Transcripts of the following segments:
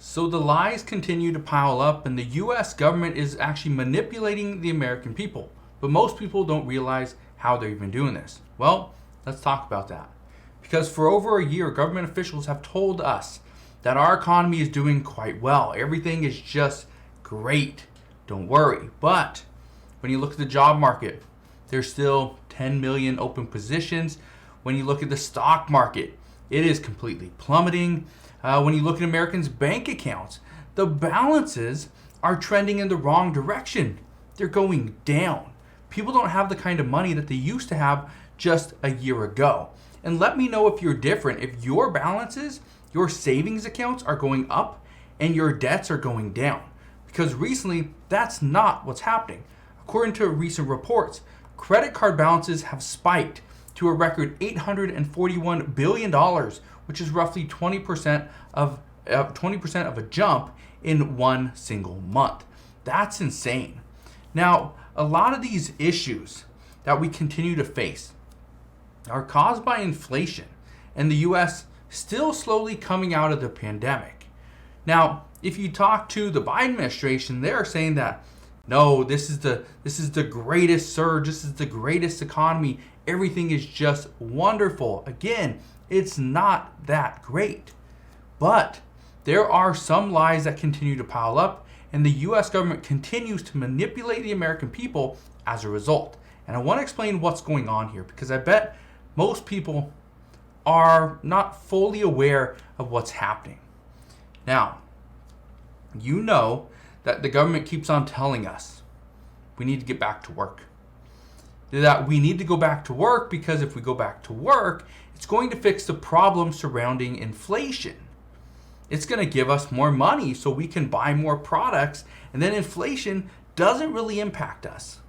So the lies continue to pile up, and the US government is actually manipulating the American people. But most people don't realize how they're even doing this. Well, let's talk about that. Because for over a year, government officials have told us that our economy is doing quite well. Everything is just great. Don't worry. But when you look at the job market, there's still 10 million open positions. When you look at the stock market, it is completely plummeting. When you look at Americans' bank accounts, the balances are trending in the wrong direction. They're going down. People don't have the kind of money that they used to have just a year ago. And let me know if you're different, if your balances, your savings accounts are going up and your debts are going down. Because recently, that's not what's happening. According to recent reports, credit card balances have spiked to a record $841 billion, which is roughly 20% of a jump in one single month. That's insane. Now, a lot of these issues that we continue to face are caused by inflation and the US still slowly coming out of the pandemic. Now, if you talk to the Biden administration, they're saying that no, this is the greatest surge, this is the greatest economy, everything is just wonderful. Again, it's not that great. But there are some lies that continue to pile up, and the US government continues to manipulate the American people as a result. And I want to explain what's going on here, because I bet most people are not fully aware of what's happening. Now, you know that the government keeps on telling us we need to get back to work. That we need to go back to work because if we go back to work, it's going to fix the problem surrounding inflation. It's going to give us more money so we can buy more products, and then inflation doesn't really impact us.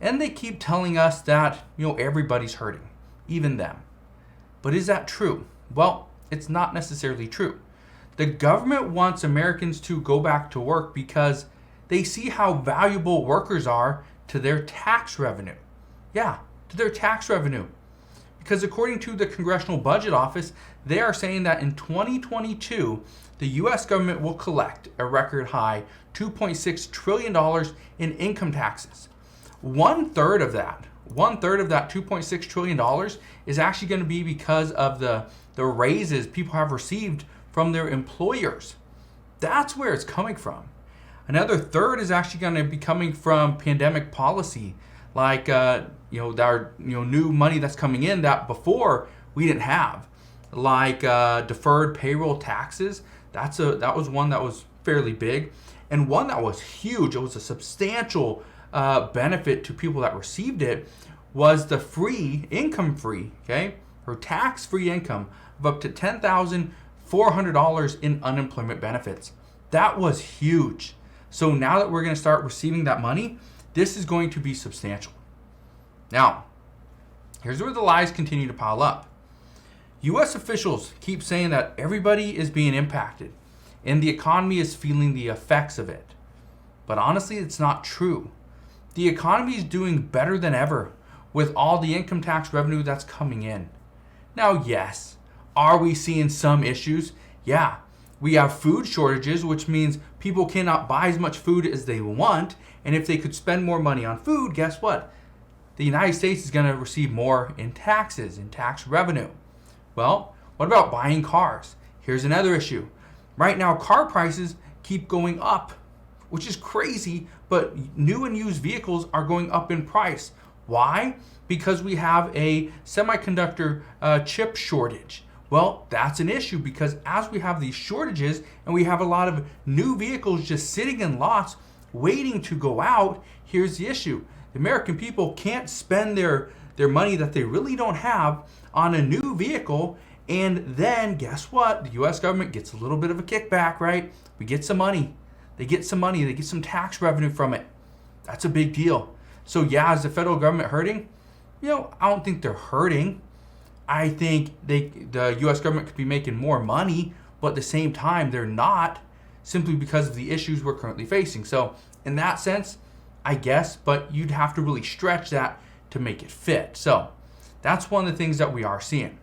And they keep telling us that, everybody's hurting, even them. But is that true? Well, it's not necessarily true. The government wants Americans to go back to work because they see how valuable workers are to their tax revenue. Yeah, to their tax revenue. Because according to the Congressional Budget Office, they are saying that in 2022, the US government will collect a record high $2.6 trillion in income taxes. One third of that $2.6 trillion is actually going to be because of the raises people have received from their employers. That's where it's coming from. Another third is actually going to be coming from pandemic policy, like new money that's coming in that before we didn't have, like deferred payroll taxes. That was one that was fairly big, and one that was huge. It was a substantial benefit to people that received it. Was the tax-free income of up to $10,400 in unemployment benefits. That was huge. So now that we're going to start receiving that money, this is going to be substantial. Now, here's where the lies continue to pile up. U.S. officials keep saying that everybody is being impacted and the economy is feeling the effects of it. But honestly, it's not true. The economy is doing better than ever with all the income tax revenue that's coming in. Now, yes, are we seeing some issues? Yeah. We have food shortages, which means people cannot buy as much food as they want. And if they could spend more money on food, guess what? The United States is going to receive more in taxes, in tax revenue. Well, what about buying cars? Here's another issue. Right now, car prices keep going up, which is crazy, but new and used vehicles are going up in price. Why? Because we have a semiconductor chip shortage. Well, that's an issue because as we have these shortages and we have a lot of new vehicles just sitting in lots waiting to go out, here's the issue. The American people can't spend their money that they really don't have on a new vehicle, and then guess what? The US government gets a little bit of a kickback, right? We get some money. They get some tax revenue from it. That's a big deal. So yeah, is the federal government hurting? I don't think they're hurting. I think the U.S. government could be making more money, but at the same time, they're not, simply because of the issues we're currently facing. So in that sense, I guess, but you'd have to really stretch that to make it fit. So that's one of the things that we are seeing.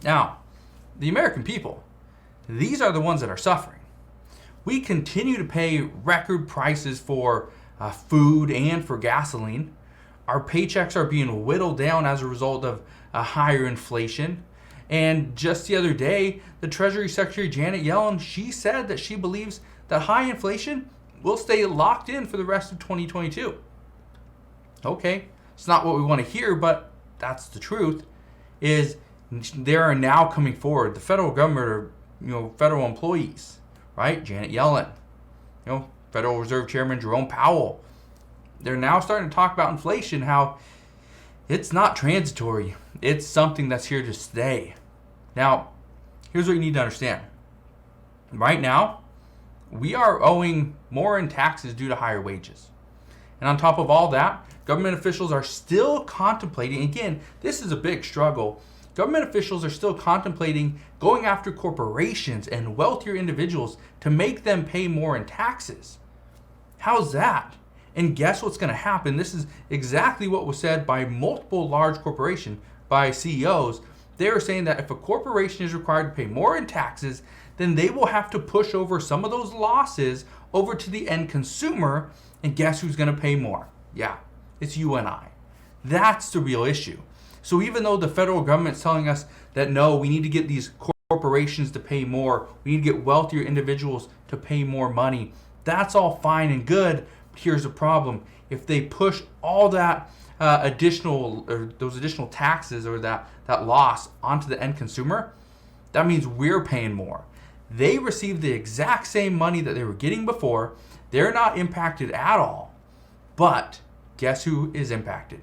Now, the American people, these are the ones that are suffering. We continue to pay record prices for food and for gasoline. Our paychecks are being whittled down as a result of higher inflation. And just the other day, the Treasury Secretary Janet Yellen, she said that she believes that high inflation will stay locked in for the rest of 2022. Okay, it's not what we want to hear, but that's the truth. Is they are now coming forward. The federal government, or federal employees, right? Janet Yellen, Federal Reserve Chairman Jerome Powell. They're now starting to talk about inflation, how it's not transitory. It's something that's here to stay. Now, here's what you need to understand. Right now, we are owing more in taxes due to higher wages. And on top of all that, government officials are still contemplating, again, this is a big struggle. Government officials are still contemplating going after corporations and wealthier individuals to make them pay more in taxes. How's that? And guess what's going to happen? This is exactly what was said by multiple large corporations, by CEOs. They are saying that if a corporation is required to pay more in taxes, then they will have to push over some of those losses over to the end consumer. And guess who's going to pay more? Yeah, it's you and I. That's the real issue. So even though the federal government's telling us that no, we need to get these corporations to pay more, we need to get wealthier individuals to pay more money, that's all fine and good. But here's the problem. If they push all that those additional taxes or that loss onto the end consumer, that means we're paying more. They receive the exact same money that they were getting before. They're not impacted at all. But guess who is impacted?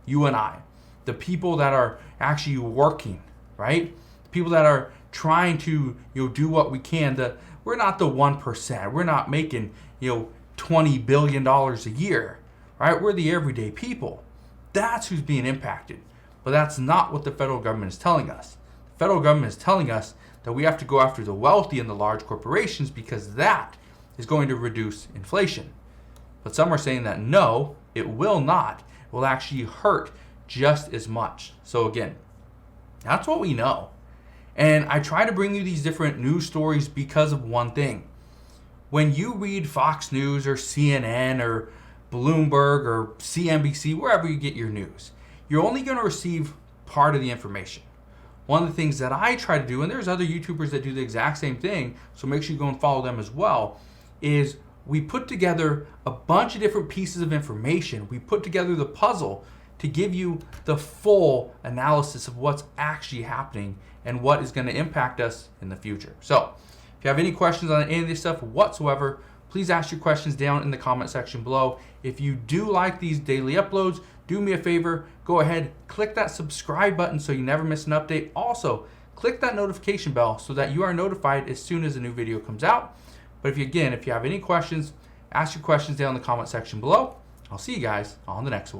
You and I. The people that are actually working, right? The people that are trying to do what we can. We're not the 1%. We're not making $20 billion a year, right? We're the everyday people. That's who's being impacted. But that's not what the federal government is telling us. The federal government is telling us that we have to go after the wealthy and the large corporations because that is going to reduce inflation. But some are saying that no, it will not. It will actually hurt just as much. So again, that's what we know. And I try to bring you these different news stories because of one thing. When you read Fox News or CNN or Bloomberg or CNBC, wherever you get your news, you're only going to receive part of the information. One of the things that I try to do, and there's other YouTubers that do the exact same thing, so make sure you go and follow them as well, is we put together a bunch of different pieces of information. We put together the puzzle to give you the full analysis of what's actually happening and what is going to impact us in the future. So if you have any questions on any of this stuff whatsoever, please ask your questions down in the comment section below. If you do like these daily uploads, do me a favor, go ahead, click that subscribe button so you never miss an update. Also, click that notification bell so that you are notified as soon as a new video comes out. But if you have any questions, ask your questions down in the comment section below. I'll see you guys on the next one.